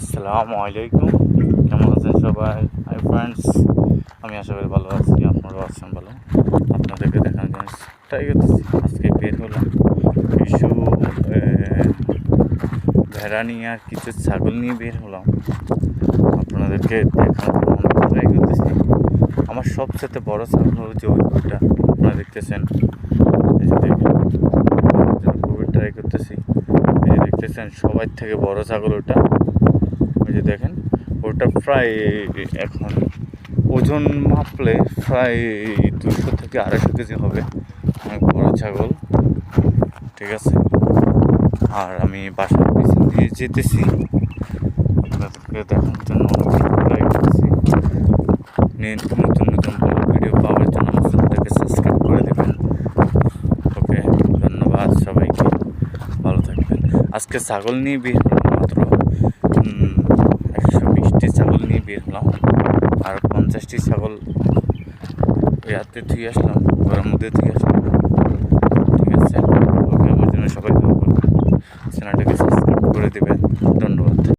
আসসালামু আলাইকুম। কেমন আছেন সবাই? হাই ফ্রেন্ডস, আমি আশা করি ভালো আছি, আপনারাও আছেন ভালো। আপনাদেরকে দেখানোর জন্য ট্রাই করতেছি। আজকে বের হলাম কিছু ভেড়া নিয়ে আর কিছু ছাগল নিয়ে বের হলাম। আপনাদেরকে দেখানোর জন্য ট্রাই করতেছি। আমার সবচেয়ে বড় ছাগল হলো যে ওইটা আপনারা দেখতেছেন, এই যে দেখেন, খুবই ট্রাই করতেছি। এই যে দেখতেছেন সবার থেকে বড় ছাগল ওটা, ওই যে দেখেন ওটা প্রায় এখন ওজন মাপলে প্রায় 200 থেকে 250 কেজি হবে, অনেক বড় ছাগল। ঠিক আছে, আর আমি বাসার পিছন দিয়ে যেতেছি আপনাদেরকে দেখানোর জন্য ট্রাই করতেছি। নতুন নতুন বড় ভিডিও পাওয়ার জন্য আমার চ্যানেলটাকে সাবস্ক্রাইব করে দেবেন। ওকে, ধন্যবাদ সবাইকে, ভালো থাকবেন। আজকে ছাগল নিয়ে বের হলাম, মাত্র 120টি ছাগল নিয়ে বের হলাম, আর 50টি ছাগল ইয়াতে ধুয়ে আসলাম, ঘরের মধ্যে ধুয়ে আসলাম। ঠিক আছে, ওকে, আমার জন্য সবাই দোয়া করবেন, চ্যানেলটাকে সাবস্ক্রাইব করে দেবেন। ধন্যবাদ।